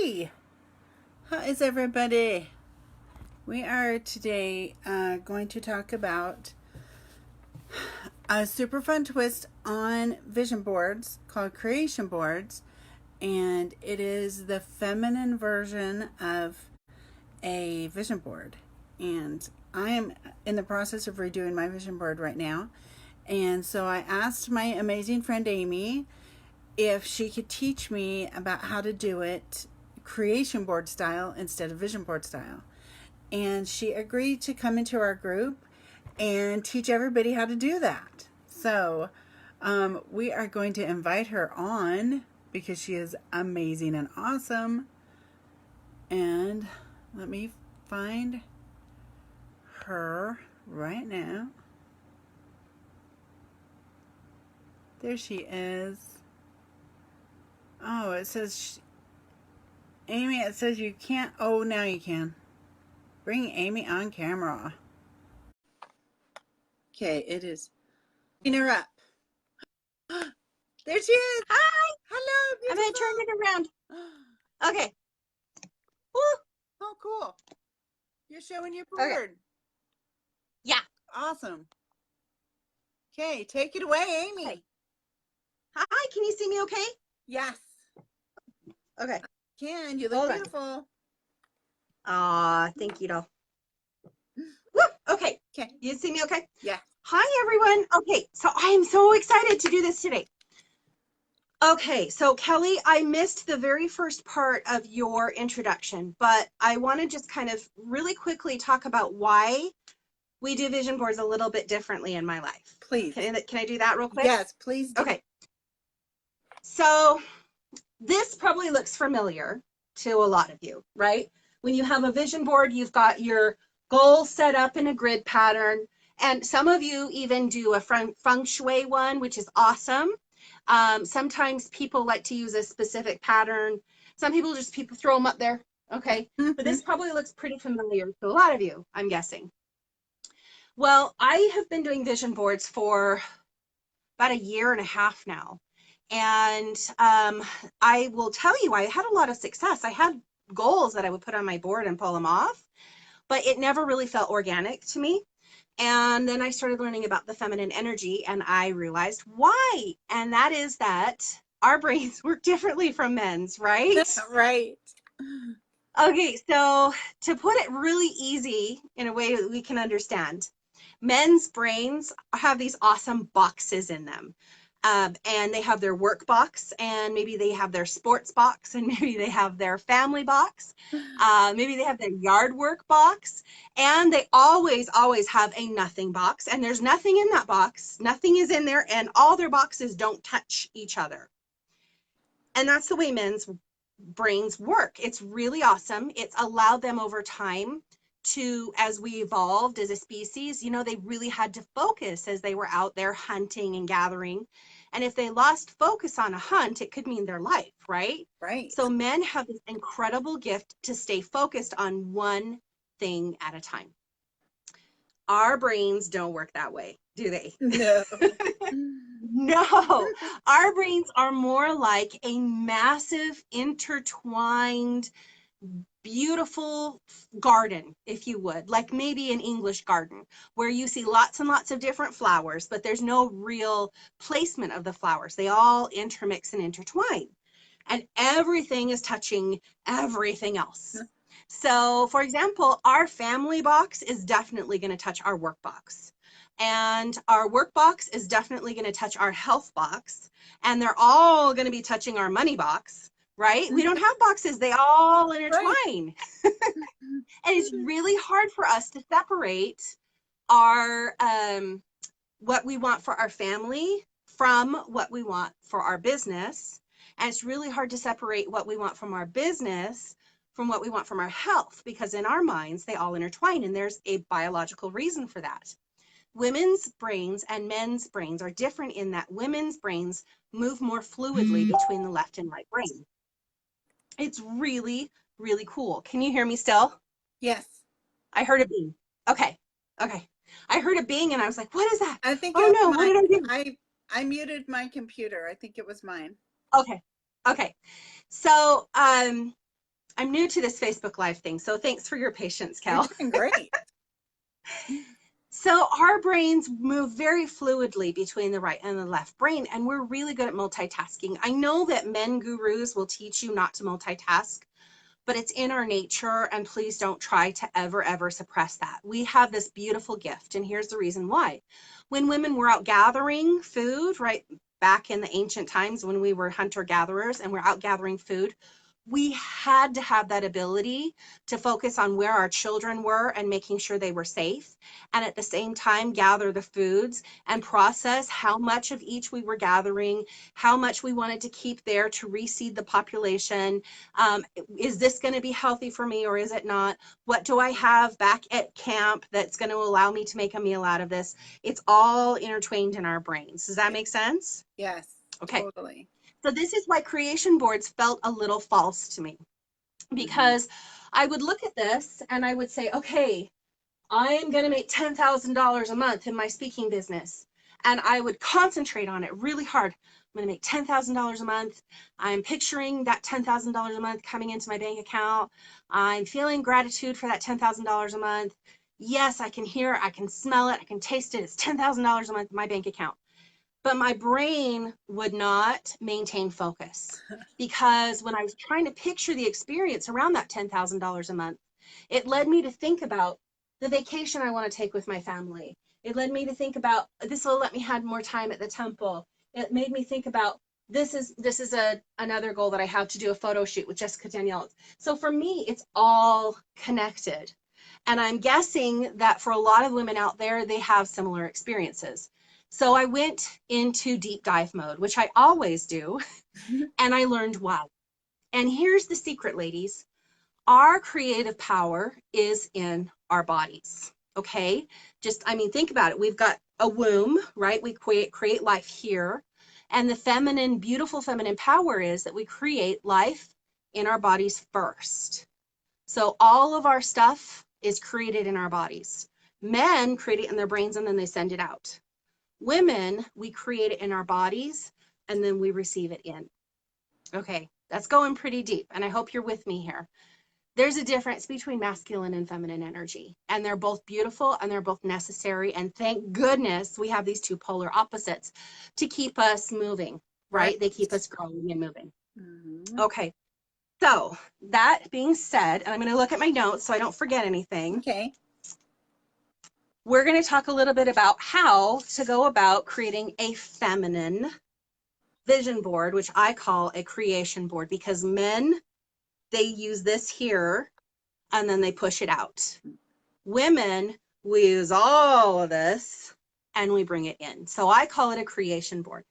Hey, how is everybody? We are today going to talk about a super fun twist on vision boards called creation boards, and it is the feminine version of a vision board. And I am in the process of redoing my vision board right now. And so I asked my amazing friend Aimee if she could teach me about how to do it creation board style instead of vision board style. And she agreed to come into our group and teach everybody how to do that. So we are going to invite her on because she is amazing and awesome. And let me find her right now. There she is. Oh, it says, Aimee, it says you can't. Oh, now you can. Bring Aimee on camera. Okay, it is. Bring her up. There she is. Hi. Hello, I'm beautiful. going to turn it around. Okay. Woo. Oh, cool. You're showing your board. Okay. Yeah. Awesome. Okay, take it away, Aimee. Okay. Hi, can you see me okay? Yes. Okay. Can. You look beautiful. Thank you, doll. Woo. Okay. Okay. You see me okay? Yeah. Hi, everyone. Okay, so I am so excited to do this today. Okay, so Kelly, I missed the very first part of your introduction, but I want to just kind of really quickly talk about why we do vision boards a little bit differently in my life. Please. Can I do that real quick? Yes, please do. Okay. So this probably looks familiar to a lot of you, right? When you have a vision board, you've got your goals set up in a grid pattern, and some of you even do a feng shui one, which is awesome. Sometimes people like to use a specific pattern. Some people throw them up there, okay? But this probably looks pretty familiar to a lot of you, I'm guessing. Well, I have been doing vision boards for about 1.5 years now. And I will tell you, I had a lot of success. I had goals that I would put on my board and pull them off, but it never really felt organic to me. And then I started learning about the feminine energy, and I realized why. And that is that our brains work differently from men's, right? Right. Okay, so to put it really easy in a way that we can understand, men's brains have these awesome boxes in them. And they have their work box, and maybe they have their sports box, and maybe they have their family box. Maybe they have their yard work box, and they always have a nothing box, and there's nothing in that box. Nothing is in there, and all their boxes don't touch each other. And that's the way men's brains work. It's really awesome. It's allowed them over time to, as we evolved as a species, you know, they really had to focus as they were out there hunting and gathering. And if they lost focus on a hunt, it could mean their life, right? Right. So men have this incredible gift to stay focused on one thing at a time. Our brains don't work that way, do they? No. No, our brains are more like a massive, intertwined, beautiful garden, if you would, like maybe an English garden where you see lots and lots of different flowers, but there's no real placement of the flowers. They all intermix and intertwine, and everything is touching everything else. So, for example, our family box is definitely going to touch our work box. And our work box is definitely going to touch our health box. And they're all going to be touching our money box, right? We don't have boxes. They all intertwine. Right. And it's really hard for us to separate our what we want for our family from what we want for our business. And it's really hard to separate what we want from our business from what we want from our health, because in our minds, they all intertwine, and there's a biological reason for that. Women's brains and men's brains are different in that women's brains move more fluidly between the left and right brain. It's really, really cool. Can you hear me still? Yes. I heard a bing. Okay. I heard a bing and I was like, what is that? I think what did I do? I muted my computer. I think it was mine. Okay. So I'm new to this Facebook Live thing, so thanks for your patience, You're Cal. doing great. So our brains move very fluidly between the right and the left brain, and we're really good at multitasking. I know that men gurus will teach you not to multitask, but it's in our nature, and please don't try to ever suppress that. We have this beautiful gift, and here's the reason why. When women were out gathering food, right back in the ancient times when we were hunter-gatherers and we're out gathering food, we had to have that ability to focus on where our children were and making sure they were safe, and at the same time gather the foods and process how much of each we were gathering, how much we wanted to keep there to reseed the population. Is this going to be healthy for me or is it not? What do I have back at camp that's going to allow me to make a meal out of this? It's all intertwined in our brains. Does that make sense? Yes, Okay. totally. So this is why creation boards felt a little false to me, because I would look at this and I would say, okay, I am going to make $10,000 a month in my speaking business. And I would concentrate on it really hard. I'm going to make $10,000 a month. I'm picturing that $10,000 a month coming into my bank account. I'm feeling gratitude for that $10,000 a month. Yes, I can hear it. I can smell it. I can taste it. It's $10,000 a month in my bank account. But my brain would not maintain focus, because when I was trying to picture the experience around that $10,000 a month, it led me to think about the vacation I want to take with my family. It led me to think about this will let me have more time at the temple. It made me think about this is another goal that I have, to do a photo shoot with Jessica Danielle. So for me, it's all connected. And I'm guessing that for a lot of women out there, they have similar experiences. So I went into deep dive mode, which I always do, and I learned why. And here's the secret, ladies. Our creative power is in our bodies, okay? Think about it. We've got a womb, right? We create life here. And the beautiful feminine power is that we create life in our bodies first. So all of our stuff is created in our bodies. Men create it in their brains and then they send it out. Women, we create it in our bodies and then we receive it in. Okay, that's going pretty deep, and I hope you're with me here. There's a difference between masculine and feminine energy, and they're both beautiful and they're both necessary, and thank goodness we have these two polar opposites to keep us moving, right? They keep us growing and moving. Okay, so that being said, and I'm going to look at my notes so I don't forget anything. Okay. We're going to talk a little bit about how to go about creating a feminine vision board, which I call a creation board, because men, they use this here and then they push it out. Women, we use all of this and we bring it in. So I call it a creation board.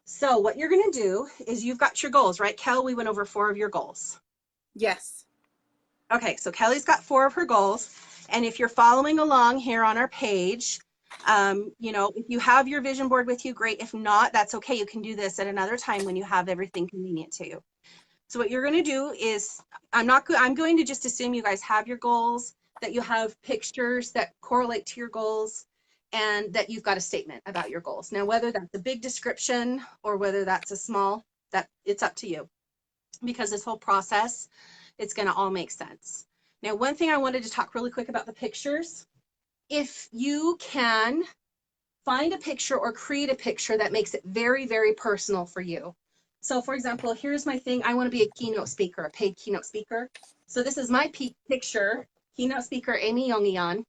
So what you're going to do is, you've got your goals, right? Kel, we went over 4 of your goals. Yes. Okay, so Kelly's got 4 of her goals. And if you're following along here on our page, if you have your vision board with you, great. If not, that's okay. You can do this at another time when you have everything convenient to you. So what you're going to do is, I'm going to just assume you guys have your goals, that you have pictures that correlate to your goals, and that you've got a statement about your goals. Now, whether that's a big description or whether that's a small, it's up to you, because this whole process, it's going to all make sense. Now, one thing I wanted to talk really quick about the pictures. If you can find a picture or create a picture that makes it very, very personal for you. So for example, here's my thing. I want to be a keynote speaker, a paid keynote speaker. So this is my picture, keynote speaker Aimee Jongejan,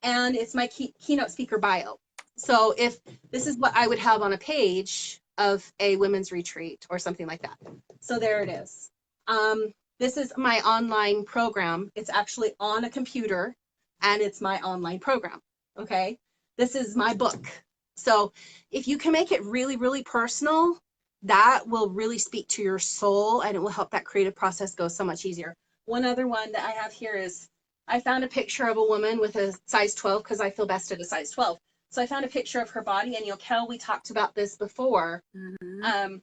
and it's my keynote speaker bio. So if this is what I would have on a page of a women's retreat or something like that. So there it is. This is my online program. It's actually on a computer, and it's my online program, okay? This is my book. So if you can make it really, really personal, that will really speak to your soul, and it will help that creative process go so much easier. One other one that I have here is, I found a picture of a woman with a size 12, because I feel best at a size 12. So I found a picture of her body, and Kel, we talked about this before. And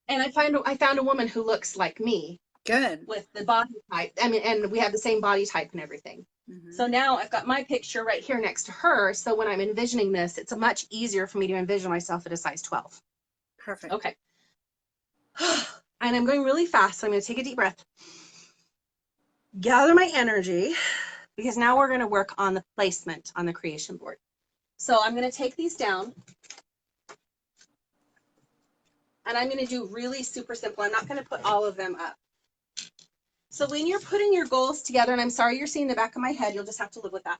I found a woman who looks like me. Good. With the body type, and we have the same body type and everything. So now I've got my picture right here next to her. So when I'm envisioning this, it's much easier for me to envision myself at a size 12. Perfect. Okay. And I'm going really fast, so I'm going to take a deep breath. gather my energy, because now we're going to work on the placement on the creation board. So I'm going to take these down, and I'm going to do really super simple. I'm not going to put all of them up. So when you're putting your goals together, and I'm sorry you're seeing the back of my head, you'll just have to live with that.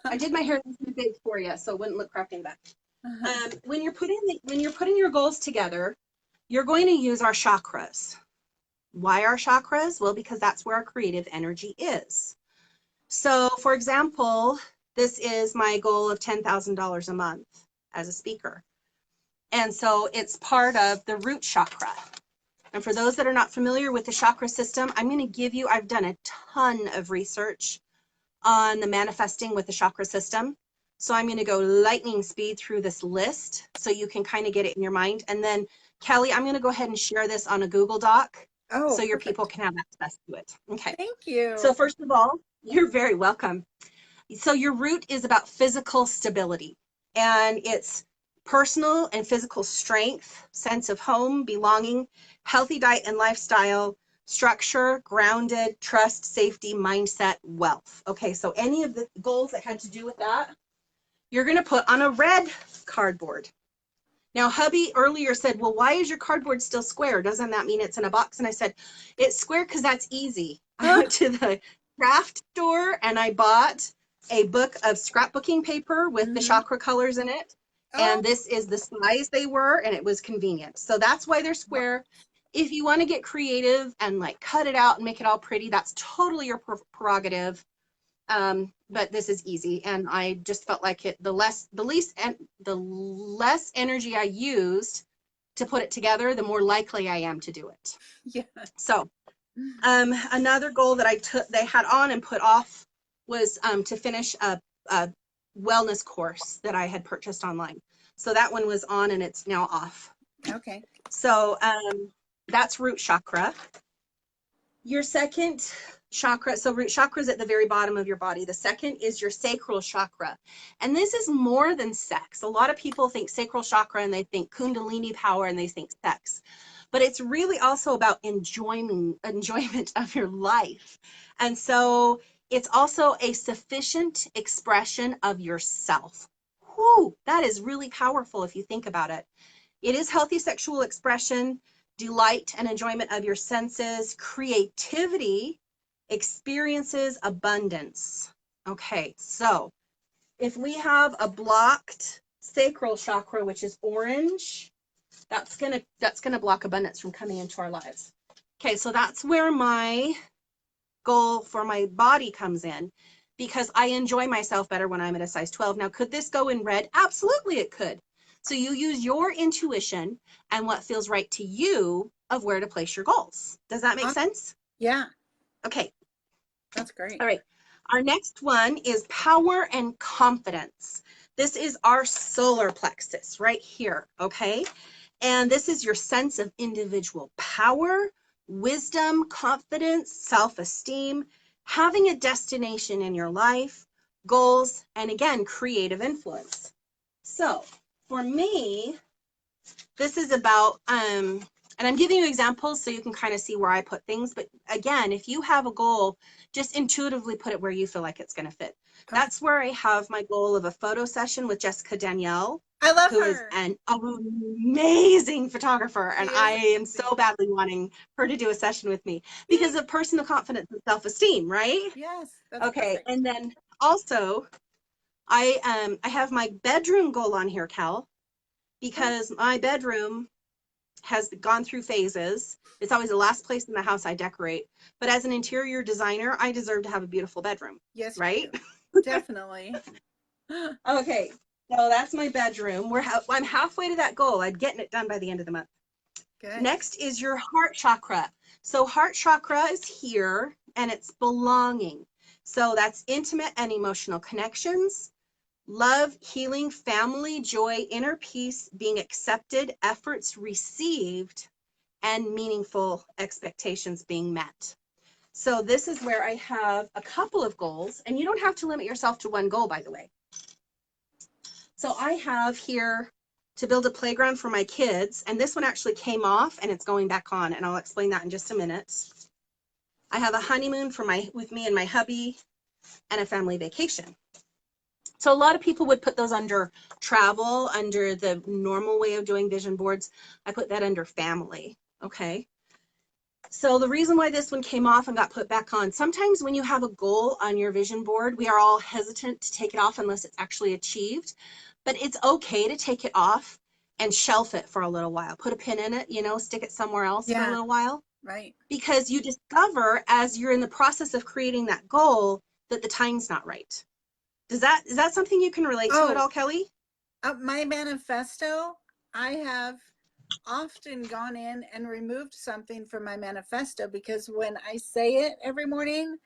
I did my hair too big for you, so it wouldn't look crappy in the back. When you're putting your goals together, you're going to use our chakras. Why our chakras? Well, because that's where our creative energy is. So, for example, this is my goal of $10,000 a month as a speaker. And so it's part of the root chakra. And for those that are not familiar with the chakra system, I'm going to give you, I've done a ton of research on the manifesting with the chakra system. So I'm going to go lightning speed through this list so you can kind of get it in your mind. And then Kelly, I'm going to go ahead and share this on a Google Doc so your people can have access to it. Okay. Thank you. So first of all, you're very welcome. So your root is about physical stability, and it's personal and physical strength, sense of home, belonging, healthy diet and lifestyle, structure, grounded, trust, safety, mindset, wealth. Okay, so any of the goals that had to do with that, you're going to put on a red cardboard. Now, hubby earlier said, well, why is your cardboard still square? Doesn't that mean it's in a box? And I said, it's square because that's easy. I went to the craft store and I bought a book of scrapbooking paper with the chakra colors in it. And this is the size they were, and it was convenient. So that's why they're square. If you want to get creative and like cut it out and make it all pretty, that's totally your prerogative. But this is easy, and I just felt like the less energy I used to put it together, the more likely I am to do it. Yeah. So another goal that they had on and put off was to finish a wellness course that I had purchased online. So that one was on and it's now off. Okay. So that's root chakra. Your second chakra, so root chakra is at the very bottom of your body. The second is your sacral chakra. And this is more than sex. A lot of people think sacral chakra and they think kundalini power and they think sex. But it's really also about enjoyment of your life. And so it's also a sufficient expression of yourself. Whew, that is really powerful if you think about it. It is healthy sexual expression, delight and enjoyment of your senses, creativity, experiences, abundance. Okay, so if we have a blocked sacral chakra, which is orange, that's gonna block abundance from coming into our lives. Okay, so that's where my goal for my body comes in, because I enjoy myself better when I'm at a size 12. Now, could this go in red? Absolutely, it could. So you use your intuition and what feels right to you of where to place your goals. Does that make sense? Yeah. Okay. That's great. All right. Our next one is power and confidence. This is our solar plexus right here. Okay. And this is your sense of individual power, wisdom, confidence, self-esteem, having a destination in your life, goals, and again, creative influence. So for me, this is about, and I'm giving you examples so you can kind of see where I put things. But again, if you have a goal, just intuitively put it where you feel like it's going to fit. Okay. That's where I have my goal of a photo session with Jessica Danielle. I love who her. Is an amazing photographer. And I am so badly wanting her to do a session with me because of personal confidence and self-esteem, right? Yes. That's okay. Perfect. And then also, I have my bedroom goal on here, Cal, because my bedroom has gone through phases. It's always the last place in the house I decorate. But as an interior designer, I deserve to have a beautiful bedroom. Yes, right? Definitely. Okay, so that's my bedroom. I'm halfway to that goal. I'm getting it done by the end of the month. Good. Next is your heart chakra. So heart chakra is here, and it's belonging. So that's intimate and emotional connections, love, healing, family, joy, inner peace, being accepted, efforts received, and meaningful expectations being met. So this is where I have a couple of goals, and you don't have to limit yourself to one goal, by the way. So I have here to build a playground for my kids, and this one actually came off and it's going back on, and I'll explain that in just a minute. I have a honeymoon with me and my hubby, and a family vacation. So a lot of people would put those under travel, under the normal way of doing vision boards. I put that under family, okay? So the reason why this one came off and got put back on, sometimes when you have a goal on your vision board, we are all hesitant to take it off unless it's actually achieved. But it's okay to take it off and shelf it for a little while. Put a pin in it, you know, stick it somewhere else for a little while. Right. Because you discover as you're in the process of creating that goal that the time's not right. Is that something you can relate to at all, Kelly? My manifesto, I have often gone in and removed something from my manifesto because when I say it every morning,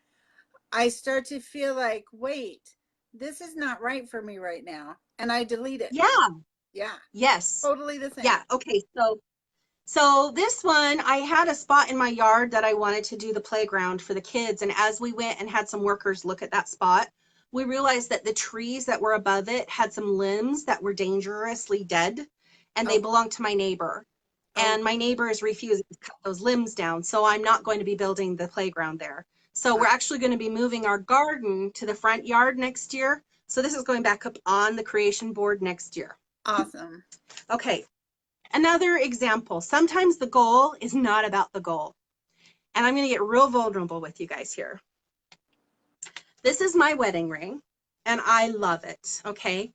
I start to feel like, wait, this is not right for me right now. And I delete it. Yeah. Yeah. Yes. Totally the same. Yeah. Okay. So this one, I had a spot in my yard that I wanted to do the playground for the kids. And as we went and had some workers look at that spot, we realized that the trees that were above it had some limbs that were dangerously dead, and they belonged to my neighbor. And my neighbor is refusing to cut those limbs down. So I'm not going to be building the playground there. So we're actually going to be moving our garden to the front yard next year. So this is going back up on the creation board next year. Awesome. Okay. Another example, sometimes the goal is not about the goal. And I'm going to get real vulnerable with you guys here. This is my wedding ring, and I love it, okay?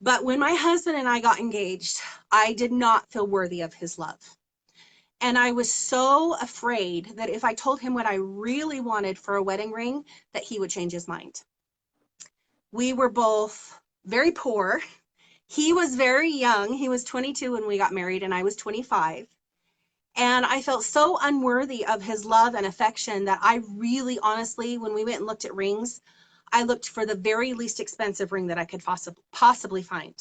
But when my husband and I got engaged, I did not feel worthy of his love. And I was so afraid that if I told him what I really wanted for a wedding ring, that he would change his mind. We were both very poor. He was very young. He was 22 when we got married, and I was 25. And I felt so unworthy of his love and affection that I really, honestly, when we went and looked at rings, I looked for the very least expensive ring that I could possibly find.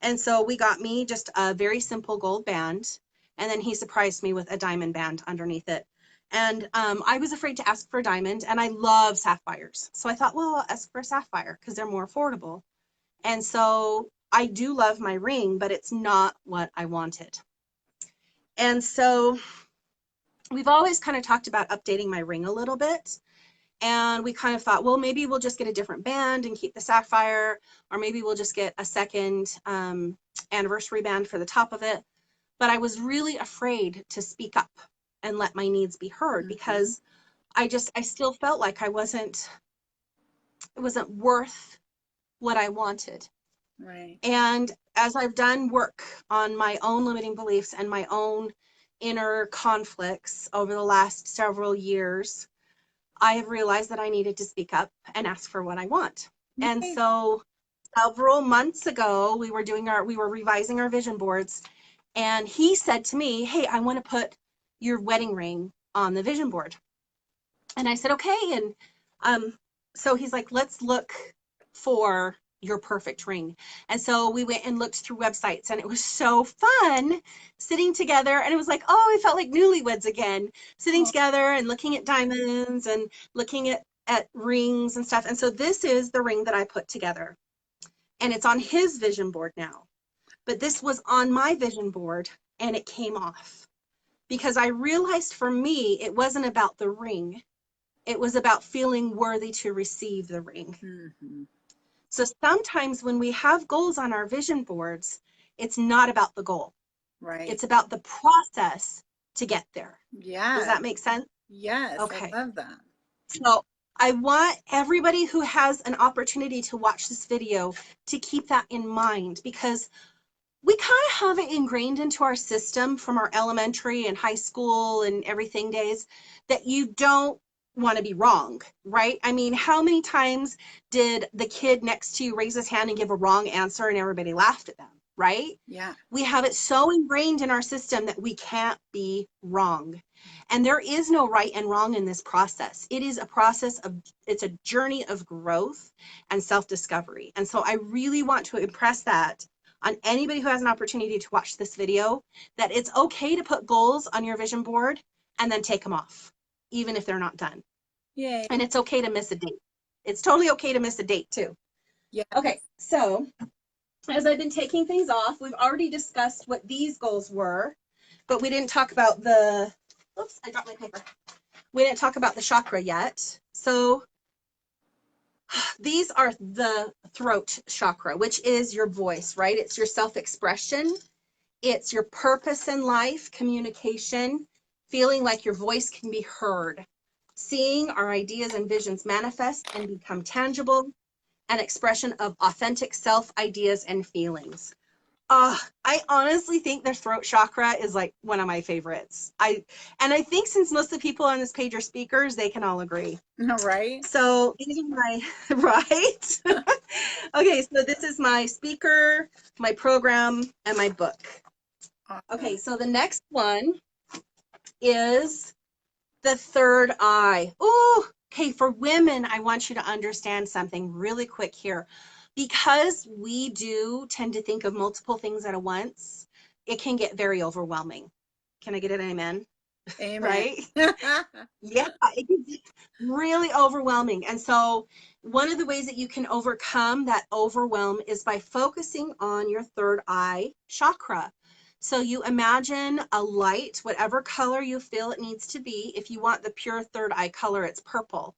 And so we got me just a very simple gold band. And then he surprised me with a diamond band underneath it. And I was afraid to ask for a diamond, and I love sapphires. So I thought, well, I'll ask for a sapphire because they're more affordable. And so I do love my ring, but it's not what I wanted. And so we've always kind of talked about updating my ring a little bit. And we kind of thought, well, maybe we'll just get a different band and keep the sapphire, or maybe we'll just get a second anniversary band for the top of it. But I was really afraid to speak up and let my needs be heard because I still felt like it wasn't worth what I wanted. Right. And as I've done work on my own limiting beliefs and my own inner conflicts over the last several years, I have realized that I needed to speak up and ask for what I want. Okay. And so several months ago, we were revising our vision boards, and he said to me, hey, I want to put your wedding ring on the vision board. And I said, okay. And so he's like, let's look for your perfect ring. And so we went and looked through websites, and it was so fun sitting together. And it was like, oh, I felt like newlyweds again, sitting together and looking at diamonds and looking at rings and stuff. And so this is the ring that I put together, and it's on his vision board now. But this was on my vision board, and it came off because I realized for me, it wasn't about the ring. It was about feeling worthy to receive the ring. Mm-hmm. So sometimes when we have goals on our vision boards, it's not about the goal. Right. It's about the process to get there. Yeah. Does that make sense? Yes. Okay. I love that. So I want everybody who has an opportunity to watch this video to keep that in mind, because we kind of have it ingrained into our system from our elementary and high school and everything days that you don't want to be wrong, right? I mean, how many times did the kid next to you raise his hand and give a wrong answer and everybody laughed at them, right? Yeah. We have it so ingrained in our system that we can't be wrong. And there is no right and wrong in this process. It is a process it's a journey of growth and self-discovery. And so I really want to impress that on anybody who has an opportunity to watch this video, that it's okay to put goals on your vision board and then take them off, even if they're not done. Yay. And it's okay to miss a date. It's totally okay to miss a date too. Yeah. Okay, so as I've been taking things off, we've already discussed what these goals were, but we didn't talk about oops, I dropped my paper. we didn't talk about the chakra yet. So these are the throat chakra, which is your voice, right? It's your self-expression. It's your purpose in life, communication, feeling like your voice can be heard, seeing our ideas and visions manifest and become tangible, an expression of authentic self, ideas, and feelings. I honestly think the throat chakra is like one of my favorites. I think since most of the people on this page are speakers, they can all agree. Right? So these are my, right? Okay, so this is my speaker, my program, and my book. Awesome. Okay, so the next one is the third eye. Ooh, okay, for women, I want you to understand something really quick here. Because we do tend to think of multiple things at once, it can get very overwhelming. Can I get an amen? Amen. Right? Yeah, it can be really overwhelming. And so one of the ways that you can overcome that overwhelm is by focusing on your third eye chakra. So you imagine a light, whatever color you feel it needs to be. If you want the pure third eye color, it's purple.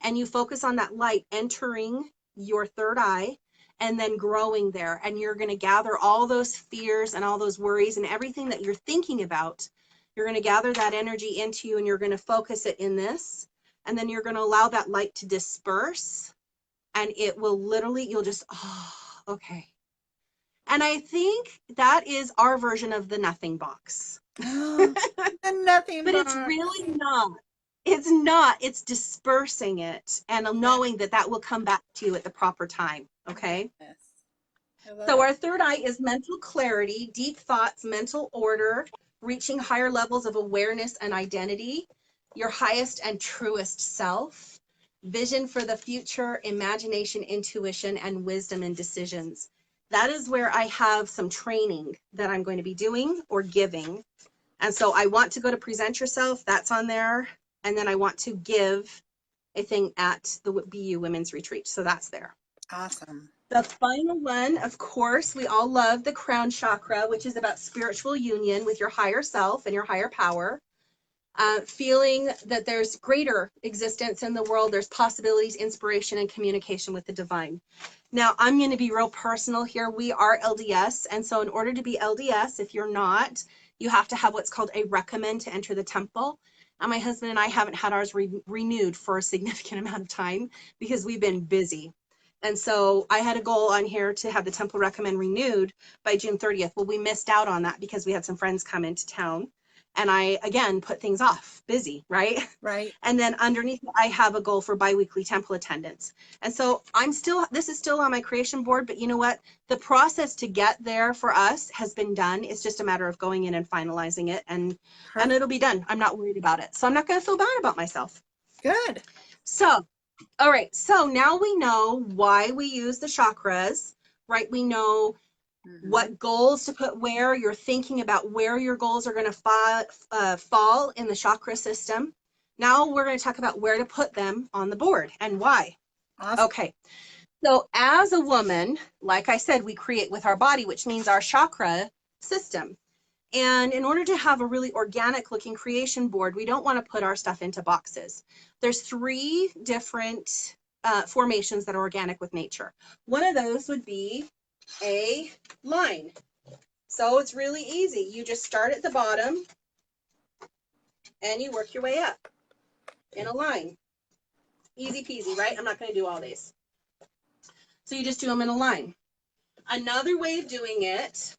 And you focus on that light entering your third eye and then growing there. And you're going to gather all those fears and all those worries and everything that you're thinking about. You're going to gather that energy into you and you're going to focus it in this. And then you're going to allow that light to disperse. And it will literally, you'll just, oh, okay. And I think that is our version of the nothing box. The nothing But box. it's really not. It's not. It's dispersing it and knowing that that will come back to you at the proper time. Okay. Yes. So our third eye is mental clarity, deep thoughts, mental order, reaching higher levels of awareness and identity, your highest and truest self, vision for the future, imagination, intuition, and wisdom in decisions. That is where I have some training that I'm going to be doing or giving. And so I want to go to present yourself. That's on there. And then I want to give a thing at the BU Women's Retreat. So that's there. Awesome. The final one, of course, we all love the crown chakra, which is about spiritual union with your higher self and your higher power. Feeling that there's greater existence in the world, there's possibilities, inspiration, and communication with the divine. Now, I'm going to be real personal here. We are LDS, and so in order to be LDS, if you're not, you have to have what's called a recommend to enter the temple. And my husband and I haven't had ours renewed for a significant amount of time because we've been busy. And so I had a goal on here to have the temple recommend renewed by June 30th. Well, we missed out on that because we had some friends come into town. And I, again, put things off, busy, right? Right. And then underneath, I have a goal for biweekly temple attendance. And so this is still on my creation board, but you know what? The process to get there for us has been done. It's just a matter of going in and finalizing it and it'll be done. I'm not worried about it. So I'm not going to feel bad about myself. Good. So, all right. So now we know why we use the chakras, right? We know what goals to put where. You're thinking about where your goals are going to fall in the chakra system. Now we're going to talk about where to put them on the board and why. Awesome. Okay. So as a woman, like I said, we create with our body, which means our chakra system. And in order to have a really organic looking creation board, we don't want to put our stuff into boxes. There's 3 different formations that are organic with nature. One of those would be a line. So it's really easy. You just start at the bottom and you work your way up in a line. Easy peasy, right? I'm not going to do all these. So you just do them in a line. Another way of doing it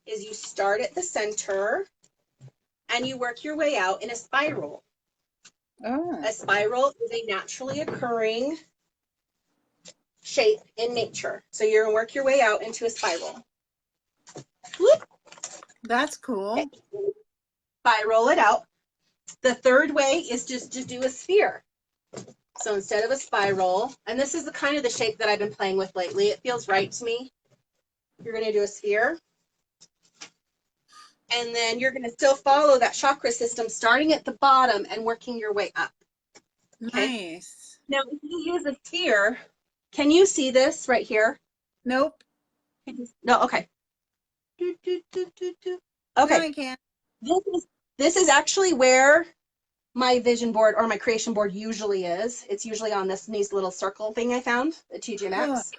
is you start at the center and you work your way out in a spiral. Oh. A spiral is a naturally occurring shape in nature. So you're going to work your way out into a spiral. Whoop. That's cool. Okay. Spiral it out. The third way is just to do a sphere. So instead of a spiral, and this is the kind of the shape that I've been playing with lately. It feels right to me. You're going to do a sphere. And then you're going to still follow that chakra system, starting at the bottom and working your way up. Okay? Nice. Now, if you use a sphere, can you see this right here? Nope. No, okay. Okay. No, I can't. This is actually where my vision board or my creation board usually is. It's usually on this nice little circle thing I found at TJ Oh, Maxx.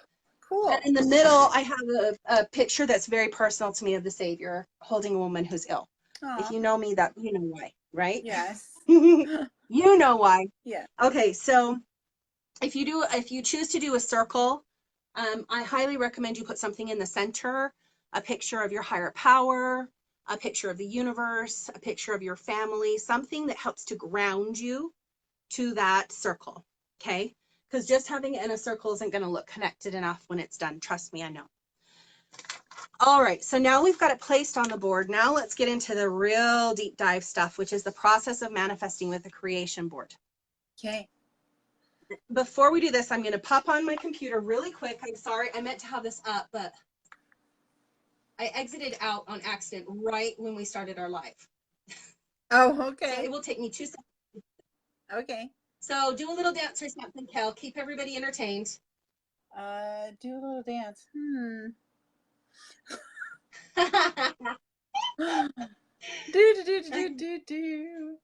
cool. And in the middle, I have a picture that's very personal to me of the Savior holding a woman who's ill. If Aw, you know me, that you know why, right? yes. You know why. Yeah. Okay, so if you choose to do a circle, I highly recommend you put something in the center, a picture of your higher power, a picture of the universe, a picture of your family, something that helps to ground you to that circle, okay? Because just having it in a circle isn't going to look connected enough when it's done. Trust me, I know. All right, so now we've got it placed on the board. Now let's get into the real deep dive stuff, which is the process of manifesting with the creation board. Okay. Before we do this, I'm going to pop on my computer really quick. I'm sorry, I meant to have this up, but I exited out on accident right when we started our live. Oh, So okay. it will take me 2 seconds. Okay. So do a little dance or something, Kel. Keep everybody entertained. Do a little dance. Do do do do do do.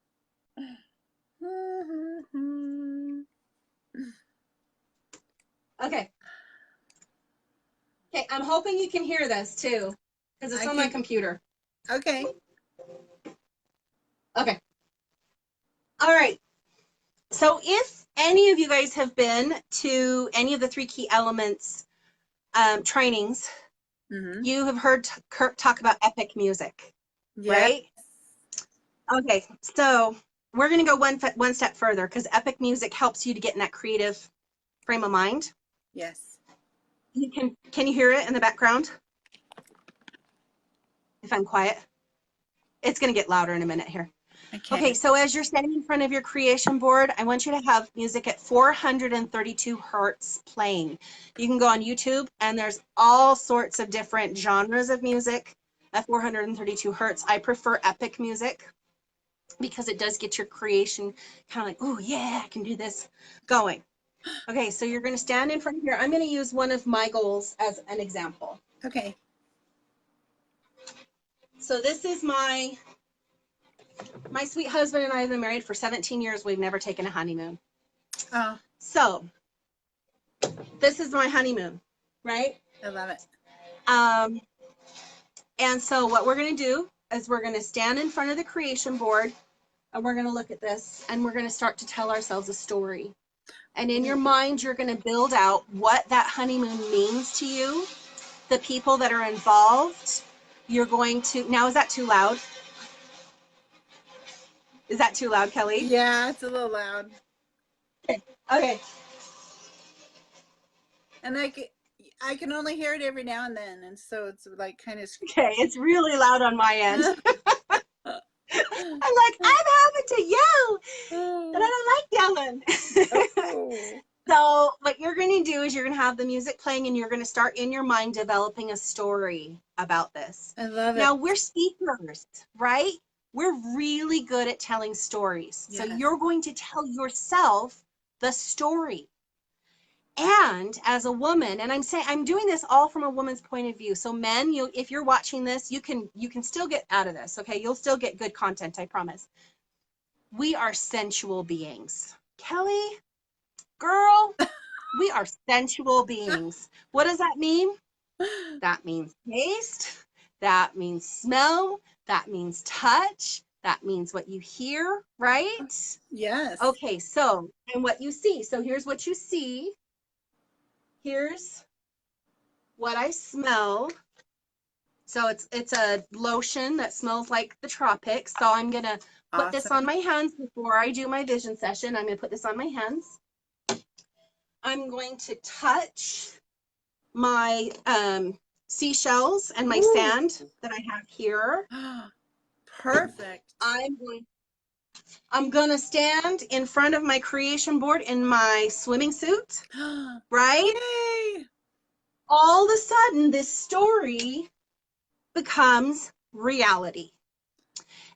Okay. Okay, I'm hoping you can hear this too, because it's on my computer. Okay. Okay. All right. So if any of you guys have been to any of the 3 key elements trainings, you have heard Kurt talk about epic music, Yes. right? Okay, so we're going to go one step further, because epic music helps you to get in that creative frame of mind. Yes. Can you hear it in the background? If I'm quiet, it's going to get louder in a minute here. Okay, so as you're standing in front of your creation board, I want you to have music at 432 hertz playing. You can go on YouTube, and there's all sorts of different genres of music at 432 hertz. I prefer epic music because it does get your creation kind of like, oh yeah, I can do this, going. Okay, so you're going to stand in front of here. I'm going to use one of my goals as an example. Okay. So this is my sweet husband and I have been married for 17 years. We've never taken a honeymoon. Oh. So this is my honeymoon, right? I love it. And so what we're going to do is we're going to stand in front of the creation board, and we're going to look at this, and we're going to start to tell ourselves a story. And in your mind, you're going to build out what that honeymoon means to you, the people that are involved. You're going to, now is that too loud? Is that too loud, Kelly? Yeah, it's a little loud. Okay. And I can only hear it every now and then, and so it's like kind of. Okay, it's really loud on my end. I'm like, I'm having to yell, and I don't like yelling. So what you're going to do is you're going to have the music playing, and you're going to start in your mind developing a story about this. I love it. Now, we're speakers, right? We're really good at telling stories. Yes. So you're going to tell yourself the story. And as a woman, and I'm doing this all from a woman's point of view. So men, if you're watching this, you can still get out of this, okay? You'll still get good content, I promise. We are sensual beings. Kelly, girl, we are sensual beings. What does that mean? That means taste. That means smell. That means touch. That means what you hear, right? Yes. Okay, so, and what you see. So here's what you see. Here's what I smell. So it's a lotion that smells like the tropics. So I'm going to put this on my hands before I do my vision session. I'm going to put this on my hands. I'm going to touch my seashells and my sand that I have here. Perfect. I'm going to stand in front of my creation board in my swimming suit, right? Yay! All of a sudden, this story becomes reality.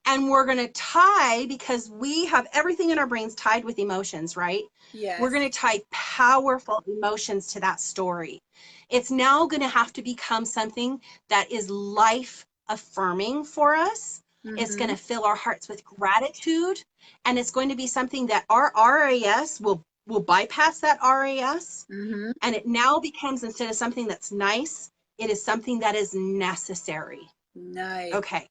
And we're going to tie, because we have everything in our brains tied with emotions, right? Yes. We're going to tie powerful emotions to that story. It's now going to have to become something that is life affirming for us. It's going Mm-hmm. to fill our hearts with gratitude. And it's going to be something that our RAS will bypass that RAS. Mm-hmm. And it now becomes, instead of something that's nice, it is something that is necessary. Nice. Okay.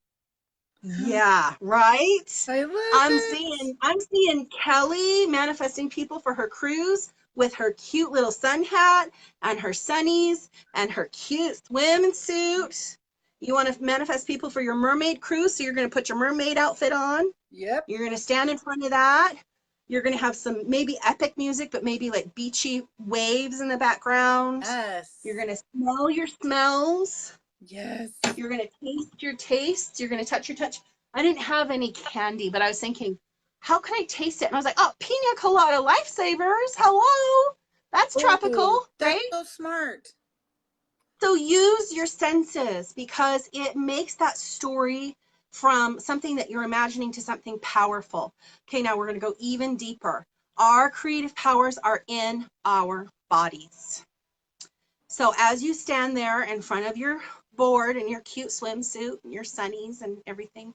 Yeah, right? I love it. I'm seeing Kelly manifesting people for her cruise with her cute little sun hat and her sunnies and her cute swimsuit. You want to manifest people for your mermaid cruise, so you're going to put your mermaid outfit on. Yep. You're going to stand in front of that. You're going to have some maybe epic music, but maybe like beachy waves in the background. Yes. You're going to smell your smells. Yes. You're going to taste your tastes. You're going to touch your touch. I didn't have any candy, but I was thinking, how can I taste it? And I was like, oh, pina colada lifesavers. Hello. That's Oh, tropical, that's right? so smart. So use your senses, because it makes that story from something that you're imagining to something powerful. Okay, now we're going to go even deeper. Our creative powers are in our bodies. So as you stand there in front of your board in your cute swimsuit and your sunnies and everything,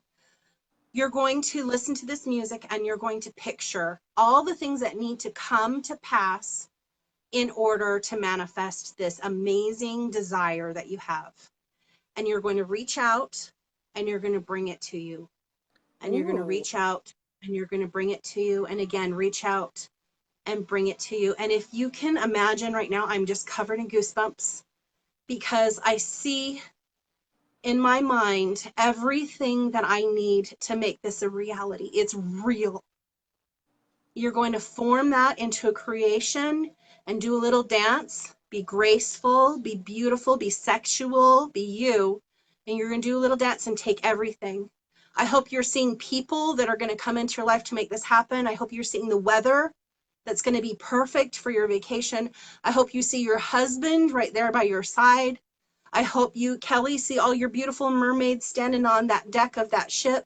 you're going to listen to this music and you're going to picture all the things that need to come to pass in order to manifest this amazing desire that you have. And you're going to reach out and you're going to bring it to you. And you're going to Ooh. reach out and you're going to bring it to you. And again, reach out and bring it to you. And if you can imagine right now, I'm just covered in goosebumps, because I see in my mind everything that I need to make this a reality. It's real. You're going to form that into a creation and do a little dance. Be graceful, be beautiful, be sexual, be you. And you're going to do a little dance and take everything. I hope you're seeing people that are going to come into your life to make this happen. I hope you're seeing the weather that's going to be perfect for your vacation. I hope you see your husband right there by your side. I hope you, Kelly, see all your beautiful mermaids standing on that deck of that ship.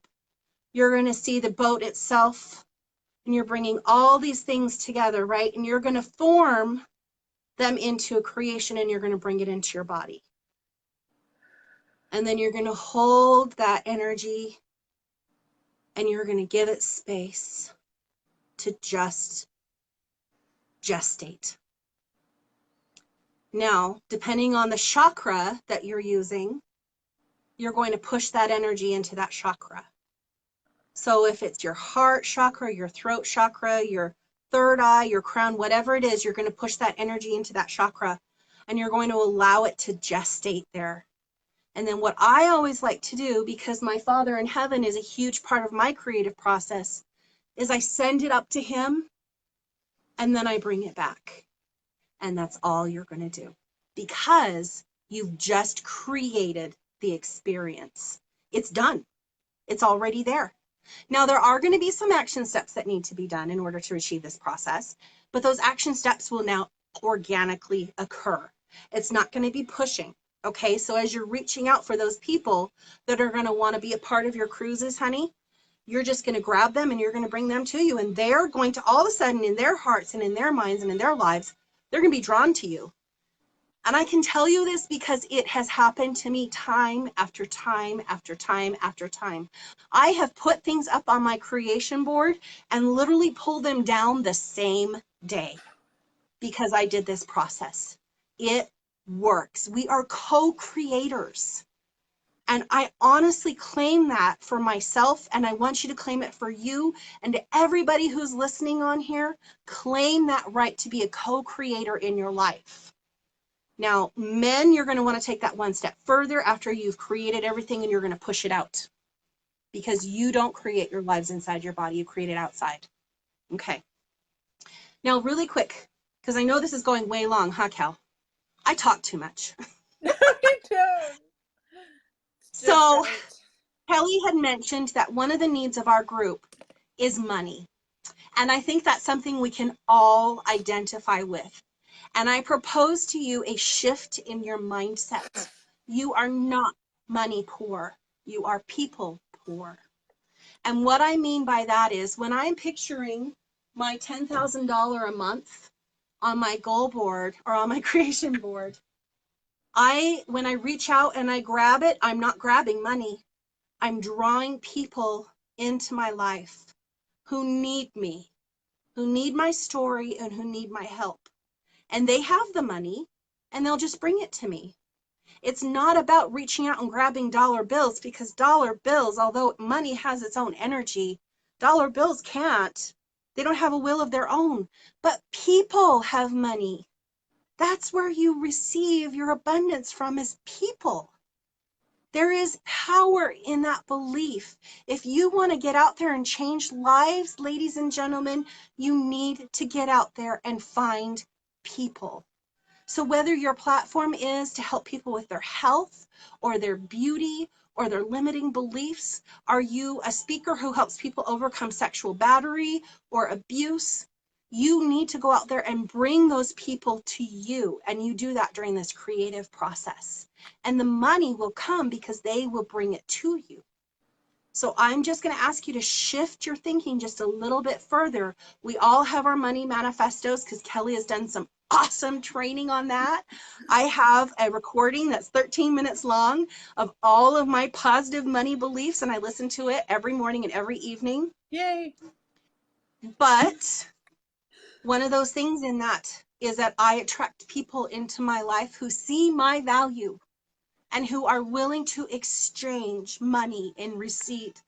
You're going to see the boat itself, and you're bringing all these things together, right? And you're going to form them into a creation, and you're going to bring it into your body. And then you're going to hold that energy and you're going to give it space to just gestate. Now, depending on the chakra that you're using, you're going to push that energy into that chakra. So if it's your heart chakra, your throat chakra, your third eye, your crown, whatever it is, you're going to push that energy into that chakra and you're going to allow it to gestate there. And then what I always like to do, because my Father in heaven is a huge part of my creative process, is I send it up to him and then I bring it back. And that's all you're going to do, because you've just created the experience. It's done. It's already there. Now, there are going to be some action steps that need to be done in order to achieve this process, but those action steps will now organically occur. It's not going to be pushing. Okay, so as you're reaching out for those people that are going to want to be a part of your cruises, honey, you're just going to grab them and you're going to bring them to you. And they're going to all of a sudden, in their hearts and in their minds and in their lives, they're going to be drawn to you. And I can tell you this because it has happened to me time after time after time after time. I have put things up on my creation board and literally pulled them down the same day because I did this process. It works. We are co-creators. And I honestly claim that for myself, and I want you to claim it for you and to everybody who's listening on here. Claim that right to be a co-creator in your life. Now, men, you're going to want to take that one step further after you've created everything, and you're going to push it out, because you don't create your lives inside your body. You create it outside. Okay. Now, really quick, because I know this is going way long, huh, Cal? I talk too much. No, you don't. It's just So right. Kelly had mentioned that one of the needs of our group is money. And I think that's something we can all identify with. And I propose to you a shift in your mindset. You are not money poor. You are people poor. And what I mean by that is, when I'm picturing my $10,000 a month on my goal board or on my creation board, when I reach out and I grab it, I'm not grabbing money. I'm drawing people into my life who need me, who need my story, and who need my help. And they have the money, and they'll just bring it to me. It's not about reaching out and grabbing dollar bills, because dollar bills, although money has its own energy, dollar bills can't. They don't have a will of their own. But people have money. That's where you receive your abundance from, is people. There is power in that belief. If you want to get out there and change lives, ladies and gentlemen, you need to get out there and find people. So whether your platform is to help people with their health or their beauty or their limiting beliefs, are you a speaker who helps people overcome sexual battery or abuse? You need to go out there and bring those people to you. And you do that during this creative process. And the money will come because they will bring it to you. So I'm just going to ask you to shift your thinking just a little bit further. We all have our money manifestos because Kelly has done some awesome training on that. I have a recording that's 13 minutes long of all of my positive money beliefs, and I listen to it every morning and every evening. Yay. But one of those things in that is that I attract people into my life who see my value and who are willing to exchange money in receipt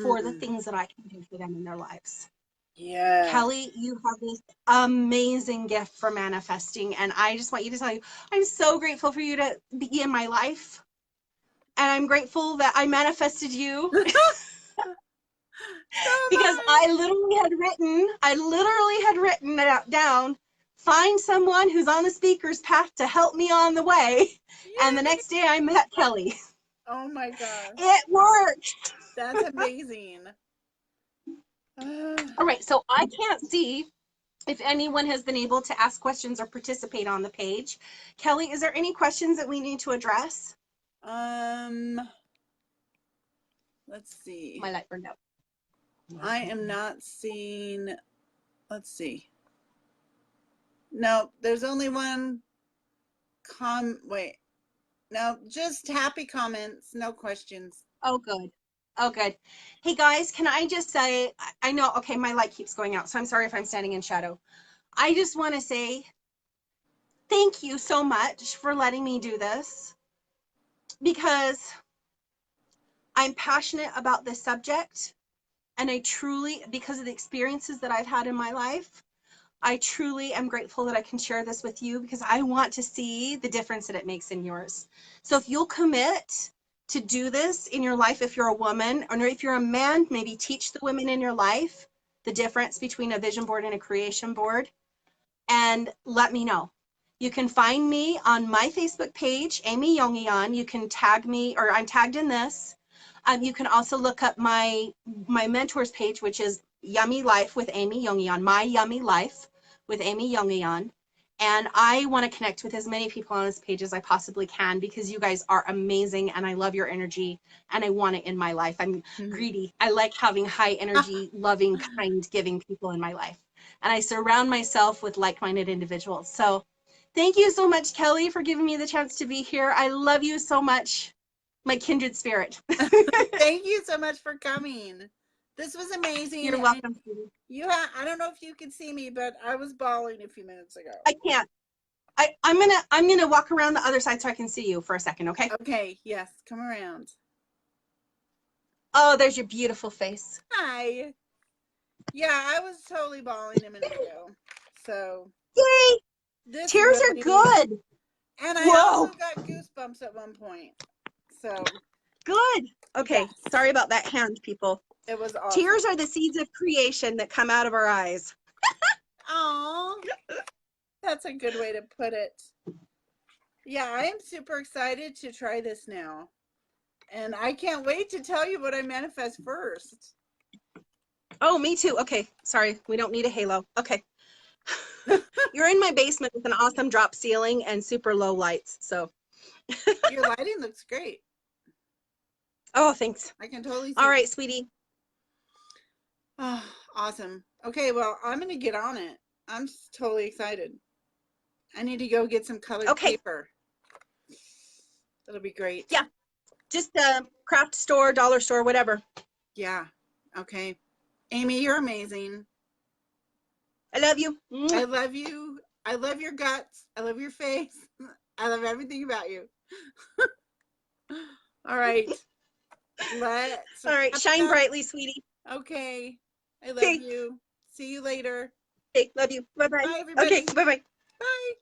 for the things that I can do for them in their lives. Yeah. Kelly, you have this amazing gift for manifesting, and I just want you to tell you, I'm so grateful for you to be in my life, and I'm grateful that I manifested you. Because I literally had written it down, find someone who's on the speaker's path to help me on the way. Yay. And the next day I met Kelly. Oh my gosh. It worked. That's amazing. All right, so I can't see if anyone has been able to ask questions or participate on the page. Kelly, is there any questions that we need to address? Let's see. My light burned out. I am not seeing, let's see. No, there's only one wait. No, just happy comments, no questions. Oh, good. Oh, good. Hey guys, can I just say, I know, okay, my light keeps going out, so I'm sorry if I'm standing in shadow. I just want to say thank you so much for letting me do this, because I'm passionate about this subject, and I truly, because of the experiences that I've had in my life, I truly am grateful that I can share this with you, because I want to see the difference that it makes in yours. So if you'll commit to do this in your life, if you're a woman, or if you're a man, maybe teach the women in your life the difference between a vision board and a creation board, and let me know. You can find me on my Facebook page, Aimee Jongejan. You can tag me, or I'm tagged in this. You can also look up my mentors page, which is Yummy Life with Aimee Jongejan, My Yummy Life with Aimee Jongejan. And I want to connect with as many people on this page as I possibly can, because you guys are amazing and I love your energy and I want it in my life. I'm greedy. I like having high energy, loving, kind, giving people in my life. And I surround myself with like-minded individuals. So thank you so much, Kelly, for giving me the chance to be here. I love you so much, my kindred spirit. Thank you so much for coming. This was amazing. You're welcome. I don't know if you can see me, but I was bawling a few minutes ago. I can't. I'm gonna walk around the other side so I can see you for a second, okay? Okay, yes, come around. Oh, there's your beautiful face. Hi. Yeah, I was totally bawling a minute ago. So yay! Tears are good. And I also got goosebumps at one point. So good. Okay, yes. Sorry about that hand, people. It was awesome. Tears are the seeds of creation that come out of our eyes. Aw. That's a good way to put it. Yeah, I am super excited to try this now. And I can't wait to tell you what I manifest first. Oh, me too. Okay, sorry. We don't need a halo. Okay. You're in my basement with an awesome drop ceiling and super low lights, so. Your lighting looks great. Oh, thanks. I can totally see. All right, sweetie. Oh, awesome. Okay, well, I'm going to get on it. I'm just totally excited. I need to go get some colored paper. That'll be great. Yeah. Just a craft store, dollar store, whatever. Yeah. Okay. Aimee, you're amazing. I love you. I love you. I love your guts. I love your face. I love everything about you. All right. Let's All right. wrap Shine up. brightly, sweetie. Okay. I love Okay. you. See you later. Okay. Love you. Bye-bye. Bye, everybody. Okay. Bye-bye. Bye.